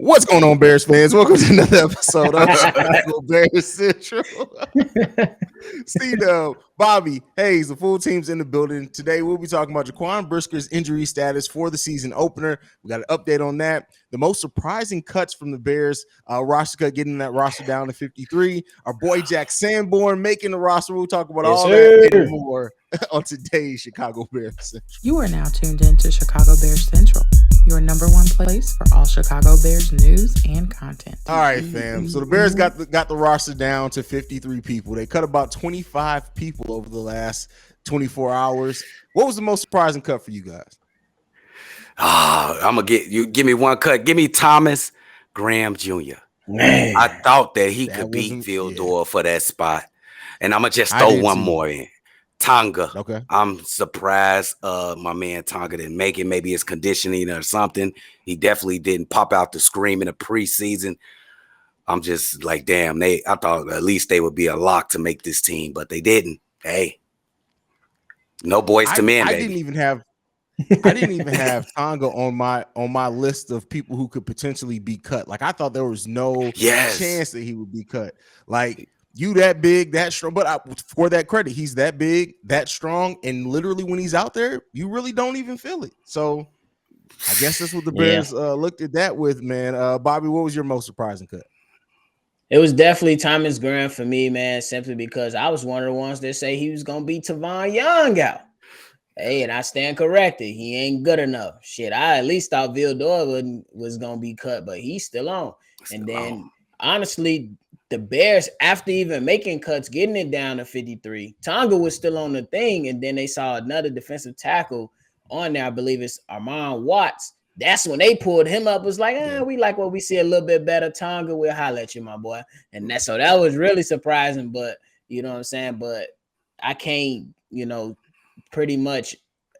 What's going on, Bears fans? Welcome to another episode of Chicago Bears Central. C-Dubb, Bobby, Haize, the full team's in the building. Today, we'll be talking about Jaquan Brisker's injury status for the season opener. We got an update on that. The most surprising cuts from the Bears roster cut, getting that roster down to 53. Our boy Jack Sanborn making the roster. We'll talk about all that and more on today's Chicago Bears Central. You are now tuned in to Chicago Bears Central, your number one place for all Chicago Bears news and content. All right, fam. So the Bears got the roster down to 53 people. They cut about 25 people over the last 24 hours. What was the most surprising cut for you guys? I'm gonna give me one cut. Give me Thomas Graham Jr. Man, I thought that he could beat Vildor for that spot, and I'm gonna just throw one more in. Tonga. Okay. I'm surprised my man Tonga didn't make it. Maybe it's conditioning or something. He definitely didn't pop out the scream in the preseason. I'm just like, damn, I thought at least they would be a lock to make this team, but they didn't. Hey, no boys to men. I didn't even have Tonga on my list of people who could potentially be cut. Like, I thought there was no chance that he would be cut. Like, you that big, that strong, but for that credit, he's that big, that strong, and literally when he's out there, you really don't even feel it. So I guess that's what the Bears looked at that with, man. Bobby, what was your most surprising cut? it was definitely Thomas Graham for me, man, simply because I was one of the ones that say he was going to beat Tavon Young out. Hey, and I stand corrected. He ain't good enough. Shit, I at least thought Vildor was going to be cut, but he's still on. Honestly, the Bears, after even making cuts, getting it down to 53, Tonga was still on the thing, and then they saw another defensive tackle on there. I believe it's Armand Watts. That's when they pulled him up. Was like, we like what we see a little bit better. Tonga, we'll holler at you, my boy. And so that was really surprising, but you know what I'm saying? But I can't, pretty much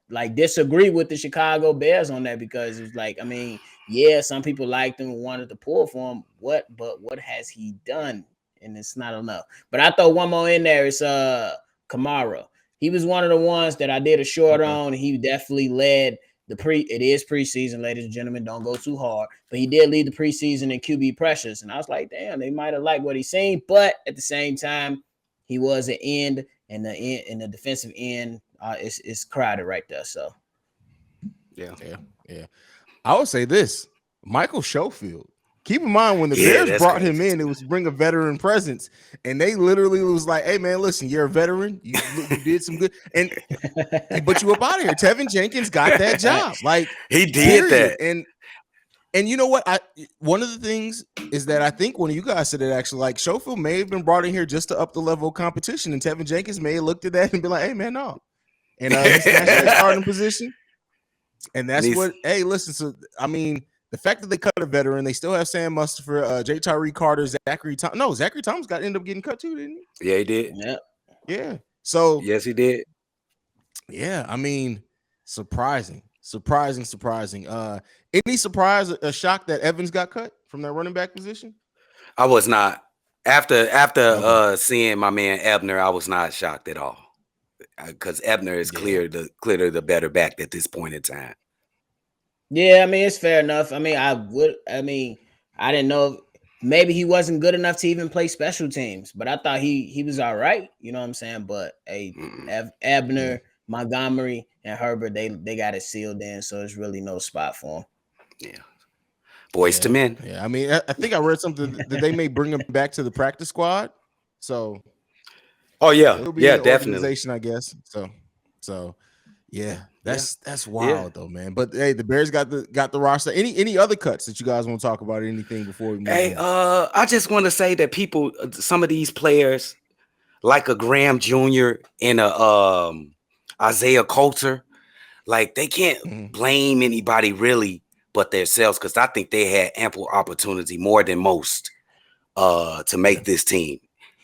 like disagree with the Chicago Bears on that, because it's like, I mean, some people liked him and wanted to pull for him. But what has he done? And it's not enough. But I throw one more in there. It's Kamara. He was one of the ones that I did a short on. He definitely led it is preseason, ladies and gentlemen. Don't go too hard. But he did lead the preseason in QB pressures. And I was like, damn, they might have liked what he's seen. But at the same time, he was an end, and the defensive end is crowded right there. So yeah. I would say this: Michael Schofield. Keep in mind, when the Bears brought him in, it was to bring a veteran presence, and they literally was like, "Hey, man, listen, you're a veteran. You did some good, but you up out of here." Tevin Jenkins got that job. Like, he did that, and you know what? One of the things is that I think one of you guys said it actually. Like, Schofield may have been brought in here just to up the level of competition, and Tevin Jenkins may have looked at that and been like, "Hey, man, no," and he's that starting position, and that's what. Hey, listen, so I mean. The fact that they cut a veteran, they still have Sam Mustipher, J. Tyree Carter, Zachary Thomas. No, Zachary Thomas ended up getting cut too, didn't he? Yeah, he did. Yeah. So yes, he did. Yeah, I mean, surprising. Any surprise, a shock that Evans got cut from that running back position? I was not. After seeing my man Ebner, I was not shocked at all, because Ebner is clearly the better back at this point in time. Yeah, I mean, it's fair enough. I mean, I didn't know, maybe he wasn't good enough to even play special teams, but I thought he was all right. You know what I'm saying? But Ebner, Montgomery, and Herbert, they got it sealed in, so there's really no spot for him. Yeah. Boys to men. Yeah, I mean, I think I read something that they may bring him back to the practice squad. So it'll be an organization, I guess. So yeah. That's wild though, man. But hey, the Bears got the roster. Any other cuts that you guys want to talk about? Or anything before we move on? I just want to say that some of these players, like a Graham Jr. and a Isaiah Coulter, like they can't blame anybody really but themselves, because I think they had ample opportunity, more than most, to make this team.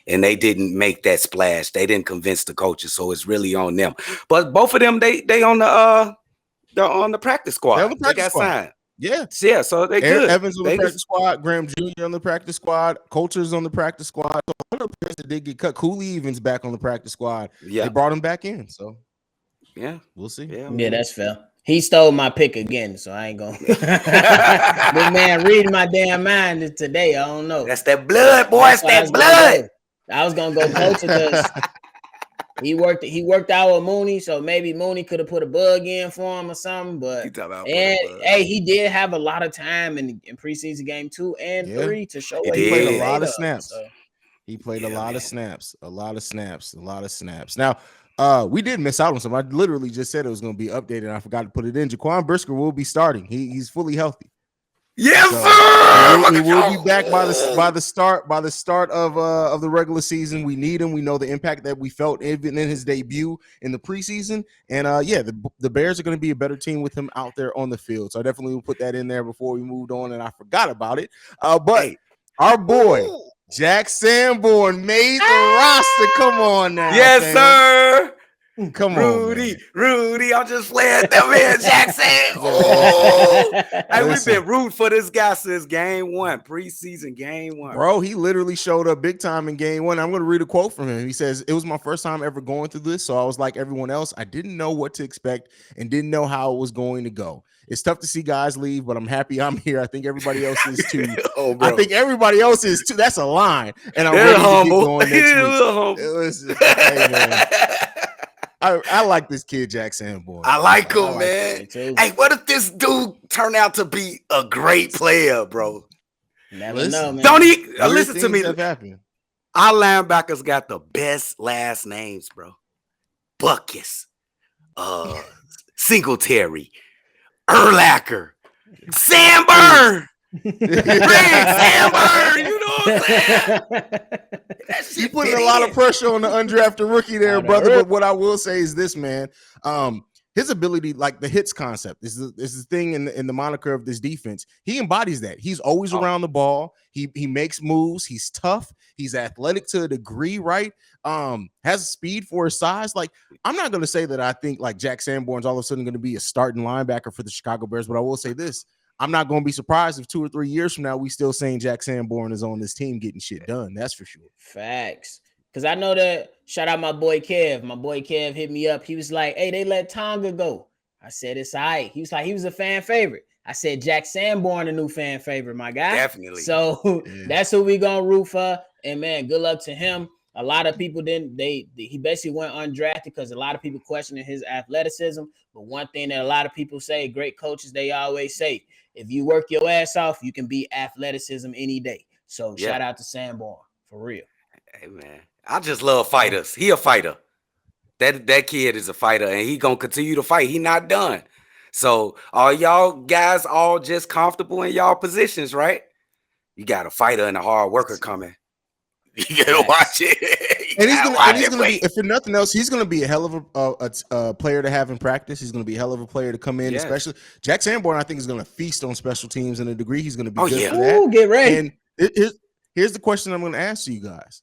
And they didn't make that splash. They didn't convince the coaches, so it's really on them. But both of them, they on the practice squad. They got signed. Yeah. So they good. Evans on the practice squad. Graham Jr. on the practice squad. Coulter's on the practice squad. So one of the players that did get cut, Cooley Evans back on the practice squad. Yeah. They brought him back in. So yeah, we'll see. Yeah, that's fair. He stole my pick again, so I ain't gonna. This man reading my damn mind today. I don't know. That's that blood, boy. That's that blood. I was gonna go closer because he worked out with Mooney, so maybe Mooney could have put a bug in for him or something. But he did have a lot of time in preseason game 2 and 3 to show. He played a lot of snaps. So. He played a lot of snaps. Now, we did miss out on some. I literally just said it was going to be updated. I forgot to put it in. Jaquan Brisker will be starting. He's fully healthy. Yes, sir. He will be back by the start of the regular season. We need him. We know the impact that we felt even in his debut in the preseason. And the Bears are going to be a better team with him out there on the field. So I definitely will put that in there before we moved on. And I forgot about it. But our boy Jack Sanborn made the roster. Come on now. Yes, sir. Come on, Rudy. I'm just playing that man, Jackson. Hey, we've been rooting for this guy since game 1, preseason game 1. Bro, he literally showed up big time in game 1. I'm going to read a quote from him. He says, "It was my first time ever going through this, so I was like everyone else. I didn't know what to expect and didn't know how it was going to go. It's tough to see guys leave, but I'm happy I'm here. I think everybody else is too. I think everybody else is too. That's a line. And I'm ready to get going next week. Hey, man. I like this kid, Jack Sanborn. I like him, man. Hey, what if this dude turned out to be a great player, bro? Never know, man. Don't he? Listen to me. Our linebackers got the best last names, bro. Buckus, Singletary, Urlacher, Sanborn. Sanborn, you know what I'm saying? You putting a lot of pressure on the undrafted rookie there, brother. But what I will say is this, man. His ability, like the hits concept, is the thing in the moniker of this defense. He embodies that. He's always around the ball. He makes moves. He's tough. He's athletic to a degree, right? Has speed for his size. Like, I'm not going to say that I think like Jack Sanborn's all of a sudden going to be a starting linebacker for the Chicago Bears, but I will say this. I'm not going to be surprised if 2 or 3 years from now we still saying Jack Sanborn is on this team getting shit done. That's for sure. Facts. Because I know that, shout out my boy Kev. My boy Kev hit me up. He was like, hey, they let Tonga go. I said, it's all right. He was like, he was a fan favorite. I said, Jack Sanborn, a new fan favorite, my guy. Definitely. So that's who we going to root for. And, man, good luck to him. A lot of people he basically went undrafted because a lot of people questioning his athleticism. But one thing that a lot of people say, great coaches, they always say, if you work your ass off, you can beat athleticism any day. So shout out to Sanborn, for real. Hey, man, I just love fighters. He a fighter. That kid is a fighter, and he going to continue to fight. He not done. So are y'all guys all just comfortable in y'all positions, right? You got a fighter and a hard worker coming. You gotta watch it. And he's gonna be, if for nothing else, he's gonna be a hell of a player to have in practice. He's gonna be a hell of a player to come in, especially Jack Sanborn. I think is gonna feast on special teams in a degree. He's gonna be good for that. Ooh, get ready. And here's the question I'm gonna ask you guys: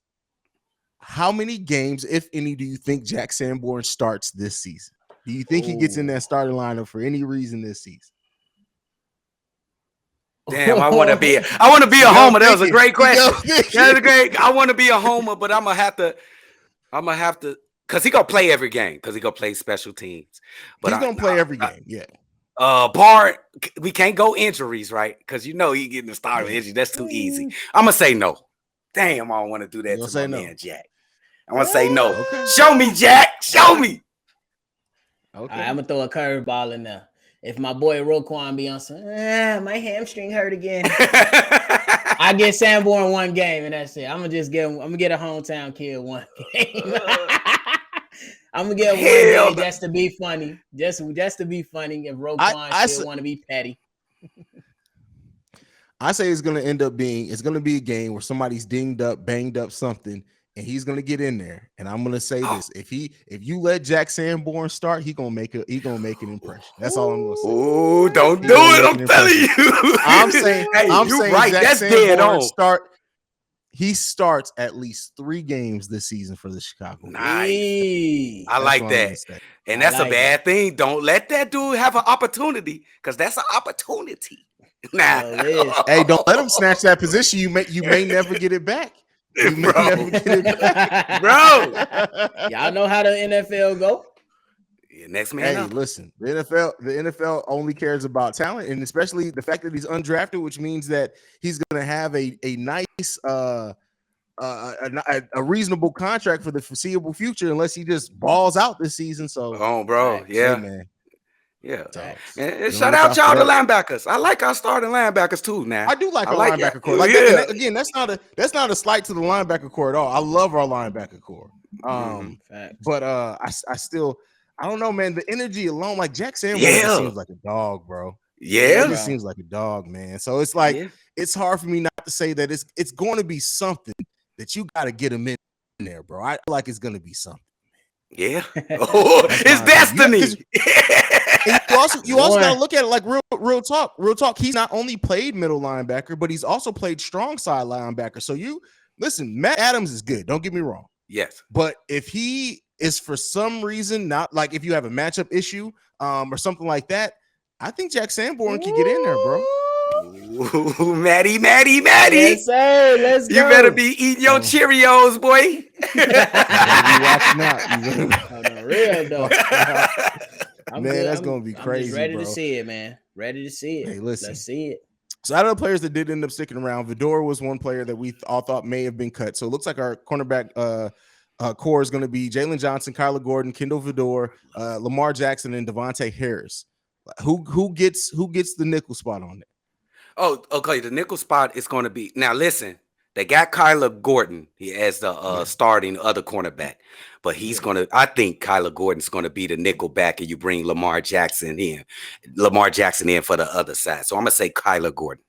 how many games, if any, do you think Jack Sanborn starts this season? Do you think he gets in that starting lineup for any reason this season? Damn, I want to be a homer. That was a great question. That's great. I want to be a homer, but I'm gonna have to, because he gonna play every game, because he gonna play special teams. But he's gonna play every game, yeah. Bart, we can't go injuries, right? Because you know he getting the start of injury. That's too easy. I'm gonna say no. Damn, I don't want to do that to my man Jack. I'm gonna say no. Okay. Show me, Jack. Show me. Okay. I'm gonna throw a curveball in there. If my boy Roquan be on some, my hamstring hurt again. I get Sanborn one game and that's it. I'm gonna get a hometown kid one game. I'm gonna get one game just to be funny. Just to be funny. If Roquan still want to be petty. I say it's gonna be a game where somebody's dinged up, banged up something. And he's gonna get in there, and I'm gonna say this: if you let Jack Sanborn start, he gonna make an impression. That's all I'm gonna say. Oh, don't do it! I'm telling you. I'm saying right. Jack That's Sanborn dead on. He starts at least 3 games this season for the Chicago. Nice. I like that, and that's a bad thing. Don't let that dude have an opportunity, because that's an opportunity. Nah. Hey, don't let him snatch that position. You may never get it back. Bro. Y'all know how the NFL go. Next man Hey, up. listen, the NFL only cares about talent, and especially the fact that he's undrafted, which means that he's going to have a nice a reasonable contract for the foreseeable future, unless he just balls out this season. So, Oh, bro, yeah, hey, man, yeah. so And be on shout the out lookout y'all for to that. linebackers. I like our starting linebackers too. Now I do like I our like linebacker it. core. Like Yeah. that, and again, that's not a slight to the linebacker core at all. I love our linebacker core. But I still, I don't know, man. The energy alone, like Jack Sanborn just seems like a dog, bro. Yeah, He just seems like a dog, man. So it's like it's hard for me not to say that it's going to be something that you got to get him in there, bro. I feel like it's going to be something. Yeah. Oh, it's destiny. And you also got to look at it like real talk. He's not only played middle linebacker, but he's also played strong side linebacker. So you listen, Matt Adams is good. Don't get me wrong. Yes. But if he is for some reason not, like if you have a matchup issue or something like that, I think Jack Sanborn can get in there, bro. Ooh, Maddie. Yes, sir. Let's go. You better be eating your Cheerios, boy. You better be watching out. On the real though. Man, that's gonna be crazy. I'm just ready bro. to see it, man. Ready to see it. Hey, listen. Let's see it. So out of the players that did end up sticking around, Vidor was one player that we all thought may have been cut. So it looks like our cornerback core is going to be Jalen Johnson, Kyler Gordon, Kendall Vidor, Lamar Jackson, and Devontae Harris. Who gets the nickel spot on it? Oh, okay. The nickel spot is going to be now. Listen, they got Kyler Gordon as the starting other cornerback, but he's going to. I think Kyler Gordon's going to be the nickel back, and you bring Lamar Jackson in for the other side. So I'm going to say Kyler Gordon.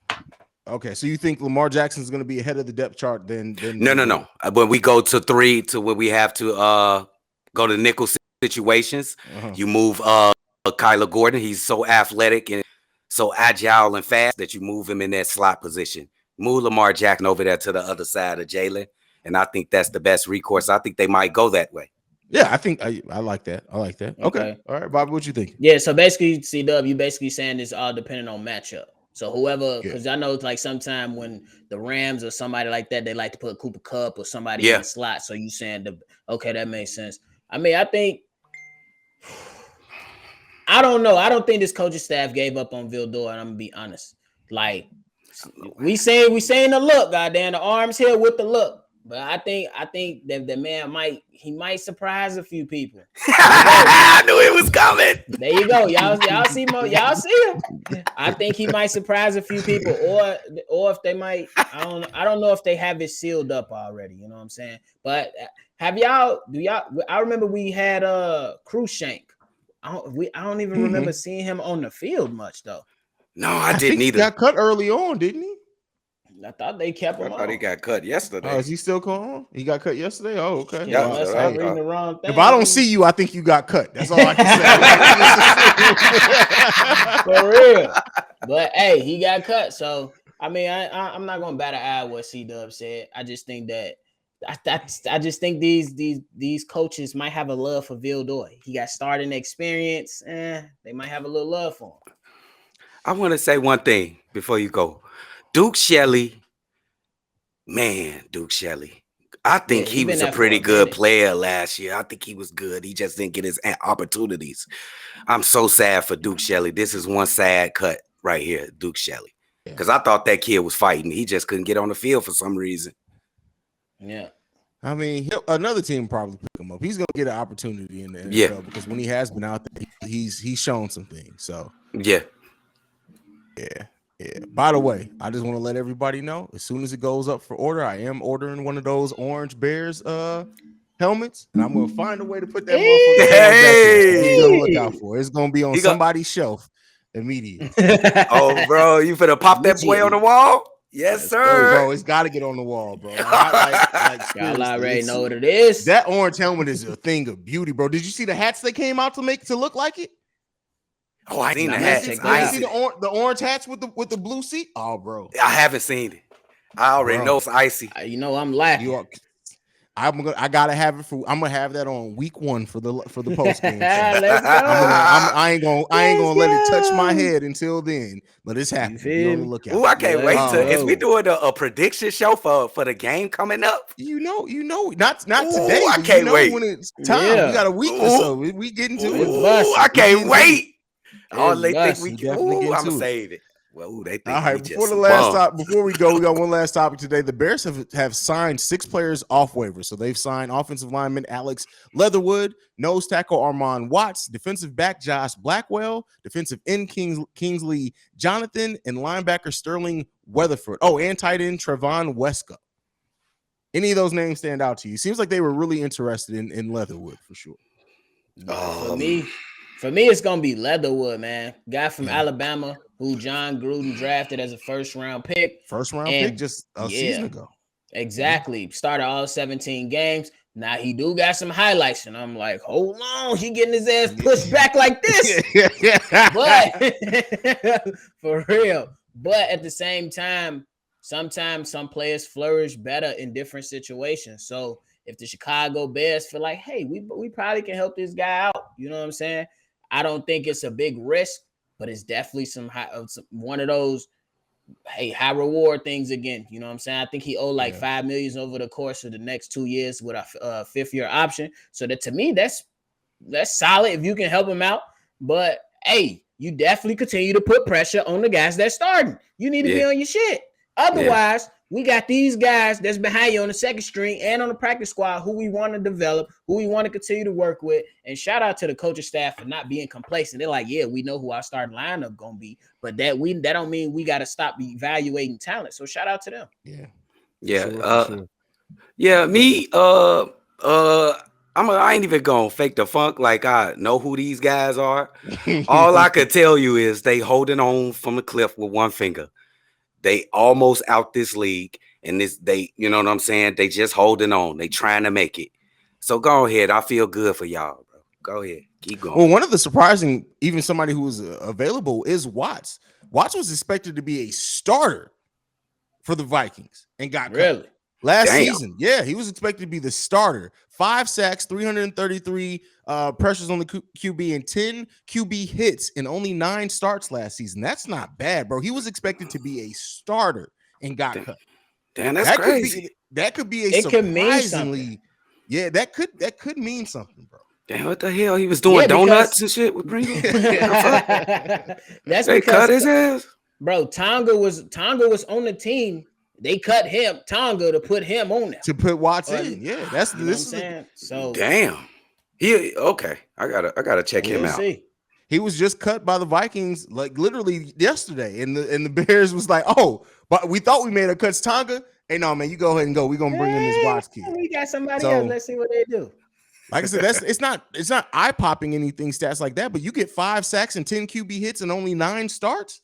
Okay, so you think Lamar Jackson is going to be ahead of the depth chart than No. When we go to 3 to where we have to go to nickel situations, you move Kyler Gordon. He's so athletic and so agile and fast that you move him in that slot position. Move Lamar Jackson over there to the other side of Jalen, and I think that's the best recourse. I think they might go that way. Yeah, I think I like that. I like that. Okay. All right, Bobby, what you think? Yeah, so basically, C-Dubb, you basically saying it's all depending on matchup. So whoever, because I know it's like sometime when the Rams or somebody like that, they like to put Cooper Kupp or somebody in the slot. So you saying okay, that makes sense. I mean, I think I don't know. I don't think this coaching staff gave up on Vildor, and I'm gonna be honest. Like we saying the look, goddamn, the arms here with the look. But I think that the man might surprise a few people. I knew it was coming. There you go. Y'all see him. I think he might surprise a few people, or if they might, I don't know if they have it sealed up already. You know what I'm saying? But I remember we had Cruikshank. I don't even remember seeing him on the field much though. No, I didn't either. He got cut early on, didn't he? I thought they kept him. I thought he got cut yesterday. Oh, is he still on? He got cut yesterday. Oh, okay. Yeah, unless I'm reading the wrong thing. If I don't see you, I think you got cut. That's all I can say. For real. But hey, he got cut. So I mean, I'm not gonna bat an eye what C-Dubb said. I just think that I just think these coaches might have a love for Vildor. He got starting experience. They might have a little love for him. I want to say one thing before you go. Duke Shelley. I think he was a pretty good player last year. I think he was good. He just didn't get his opportunities. I'm so sad for Duke Shelley. This is one sad cut right here, Duke Shelley. Because I thought that kid was fighting. He just couldn't get on the field for some reason. Yeah. I mean, another team probably pick him up. He's gonna get an opportunity in the NFL because when he has been out there, he's shown some things. So yeah. By the way, I just want to let everybody know, as soon as it goes up for order, I am ordering one of those orange Bears helmets, and I'm gonna find a way to put that motherfucker on. Look out for it. It's gonna be on somebody's shelf immediately. Oh, bro, you finna pop that boy on the wall? Yes, sir. Bro, it's got to get on the wall, bro. Y'all already know what it is. That orange helmet is a thing of beauty, bro. Did you see the hats they came out to look like it? Oh, I seen the hats. Did you see the orange hats with the blue seat? Oh, bro. I haven't seen it. I already know it's icy. You know I'm laughing. I gotta have it I'm gonna have that on week 1 for the post game. Let's go. I ain't gonna let it touch my head until then. But it's happening. Be on the lookout. Oh, I can't wait is we doing a prediction show for the game coming up? You know, not today. I can't wait when it's time. We got a week or so. We getting to it. I can't wait. Oh, they think we can. I'm gonna save it. Well, they think. All right. Before we go, we got one last topic today. The Bears have signed 6 players off waivers. So they've signed offensive lineman Alex Leatherwood, nose tackle Armand Watts, defensive back Josh Blackwell, defensive end Kingsley Jonathan, and linebacker Sterling Weatherford. Oh, and tight end Trevon Wesco. Any of those names stand out to you? Seems like they were really interested in Leatherwood for sure. For me, it's gonna be Leatherwood, man. Guy from Alabama who John Gruden drafted as a first-round pick. Pick just a season ago. Exactly. Started all 17 games. Now he do got some highlights, and I'm like, hold on, he getting his ass pushed back like this. But for real. But at the same time, sometimes some players flourish better in different situations. So if the Chicago Bears feel like, hey, we probably can help this guy out, you know what I'm saying? I don't think it's a big risk, but it's definitely one of those high reward things again. You know what I'm saying? I think he owed like $5 million over the course of the next 2 years with a 5th-year option. So that to me, that's solid if you can help him out. But hey, you definitely continue to put pressure on the guys that's starting. You need to be on your shit. Otherwise, we got these guys that's behind you on the second string and on the practice squad who we want to develop, who we want to continue to work with. And shout out to the coaching staff for not being complacent. They're like, yeah, we know who our starting lineup gonna be, but that don't mean we got to stop evaluating talent. So shout out to them. I ain't even gonna fake the funk like I know who these guys are. All I could tell you is they holding on from the cliff with one finger. They almost out this league, and you know what I'm saying? They just holding on. They trying to make it. So go ahead. I feel good for y'all, bro. Go ahead. Keep going. Well, one of the surprising, even somebody who was available is Watts. Watts was expected to be a starter for the Vikings and got cut last season. Yeah, he was expected to be the starter. 5 sacks, 333 pressures on the QB, and 10 QB hits and only 9 starts last season. That's not bad, bro. He was expected to be a starter and got cut. Damn, that's crazy. That could be a surprisingly. Yeah, that could mean something, bro. Damn, what the hell? He was doing donuts and shit with Pringles. They cut his ass, bro. Tonga was on the team. They cut him, Tonga, to put him on there. To put Watts in. Yeah, that's this. So damn. I gotta check him out. He was just cut by the Vikings like literally yesterday, and the Bears was like, oh, but we thought we made a cut. Tonga. Hey, no, man, you go ahead and go. We're gonna bring in this Watts kid. We got somebody else. Let's see what they do. Like I said, it's not eye popping anything stats like that, but you get 5 sacks and 10 QB hits and only 9 starts.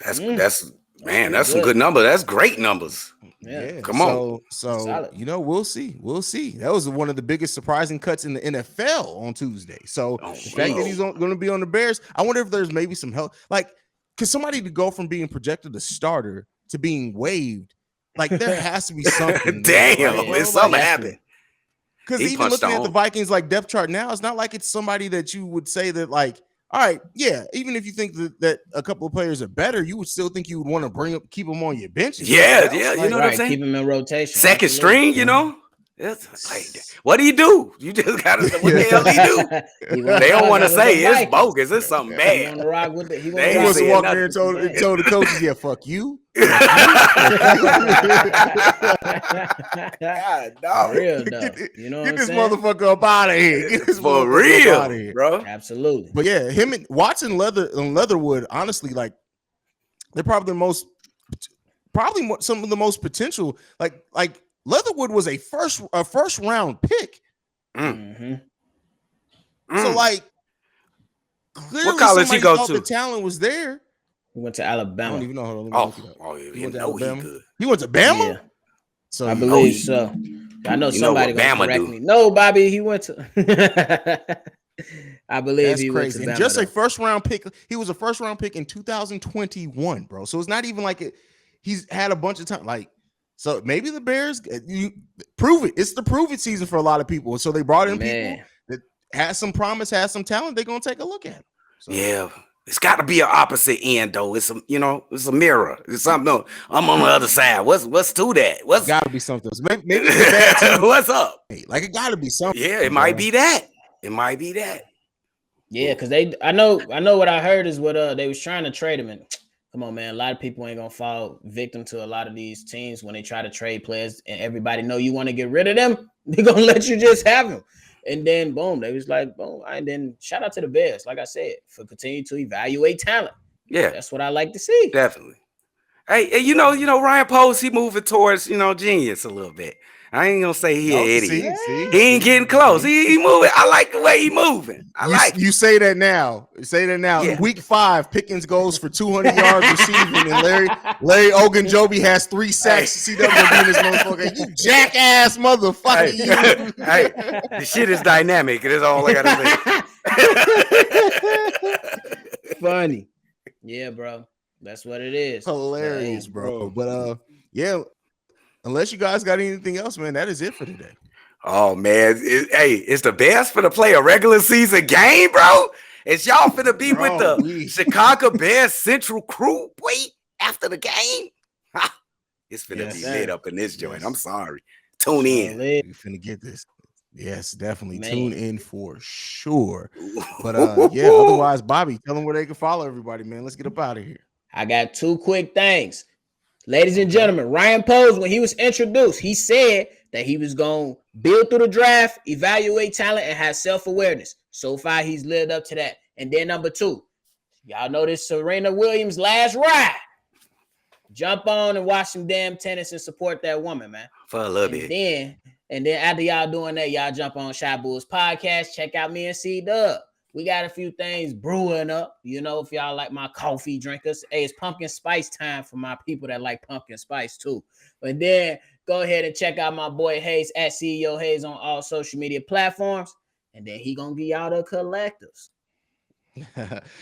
That's some good numbers. That's great numbers. Yeah. Come on. So we'll see. That was one of the biggest surprising cuts in the NFL on Tuesday. So the fact that he's going to be on the Bears, I wonder if there's maybe some help. Like, because somebody to go from being projected a starter to being waived, like there has to be something. It's something happened. Because even looking at the Vikings like depth chart now, it's not like it's somebody that you would say that like, all right, yeah. Even if you think that a couple of players are better, you would still think you would want to keep them on your bench. Yeah, you know what I'm saying. Keep them in rotation. Second string, you know. What do you do? You just gotta say what the hell do you do? They don't want to say it's bogus. It's something bad. He wants to walk there and told the coaches, "Yeah, fuck you." God, no. Real though. You know, get this motherfucker up out of here. Get this for real, bro. Absolutely. But yeah, him and Watson, Leatherwood, honestly, like they're probably some of the most potential. Like Leatherwood was a first round pick. So like clearly, what college he go to? The talent was there. He went to Alabama. I don't even know. He went to Alabama. He went to Bama. Yeah. So I believe so. I know somebody gonna correct me. No, Bobby, he went to. I believe that's he crazy. went to Bama, just a first round pick. He was a first round pick in 2021, bro. So it's not even like he's had a bunch of time. Like, So maybe the Bears, you prove it. It's the prove it season for a lot of people. So they brought in people that had some promise, had some talent. They're gonna take a look at them. So. Yeah. It's got to be an opposite end, though. It's it's a mirror. It's something. No, I'm on the other side. What's to that? What's got to be something? Maybe it's a bad team. What's up? Like it got to be something. Yeah, it might be that. It might be that. Yeah, because I know what I heard is what they was trying to trade him. And come on, man, a lot of people ain't gonna fall victim to a lot of these teams when they try to trade players and everybody know you want to get rid of them. They're gonna let you just have them. And then boom, they was like, boom. And then shout out to the Bears, like I said, for continuing to evaluate talent. Yeah, that's what I like to see. Definitely. Hey, you know, Ryan Post, he moving towards genius a little bit. I ain't gonna say he an idiot. He ain't getting close. He moving. I like the way he moving. You say that now. Yeah. In week 5, Pickens goes for 200 yards receiving, and Larry Ogunjobi has 3 sacks. C-Dubb gonna be in this motherfucker. You jackass motherfucker. Hey, the shit is dynamic. That's all I gotta say. Funny. Yeah, bro. That's what it is. Hilarious, bro. But yeah. Unless you guys got anything else, man, that is it for today. Oh, man. It's the best for to play a regular season game, bro. It's y'all finna be with the Chicago Bears Central crew, after the game. It's finna be lit up in this joint. I'm sorry. Tune in. We finna get this. Yes, definitely. Man. Tune in for sure. But otherwise, Bobby, tell them where they can follow everybody, man. Let's get up out of here. I got 2 quick things. Ladies and gentlemen, Ryan Post, when he was introduced, he said that he was going to build through the draft, evaluate talent, and have self-awareness. So far, he's lived up to that. And then number 2, y'all know this Serena Williams last ride. Jump on and watch some damn tennis and support that woman, man. For a little bit. And then after y'all doing that, y'all jump on Shy Bulls Podcast. Check out me and C-Dubb. We got a few things brewing up. If y'all like my coffee drinkers. Hey, it's pumpkin spice time for my people that like pumpkin spice too. But then go ahead and check out my boy Haize at CEO Haize on all social media platforms. And then he gonna give y'all the collectives.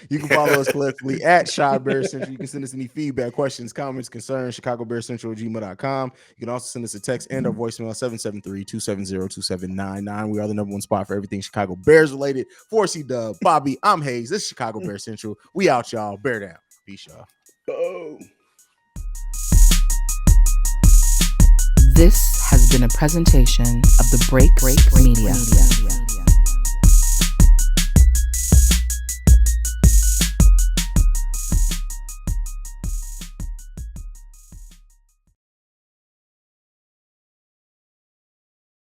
You can follow us collectively at Shy Bear Central. You can send us any feedback, questions, comments, concerns, ChicagoBearCentral@gmail.com. You can also send us a text and our voicemail 773-270-2799. We are the #1 spot for everything Chicago Bears related. For C-Dubb, Bobby, I'm Haize. This is Chicago Bear Central. We out, y'all. Bear down. Peace, y'all. Boom. This has been a presentation of the Break Media.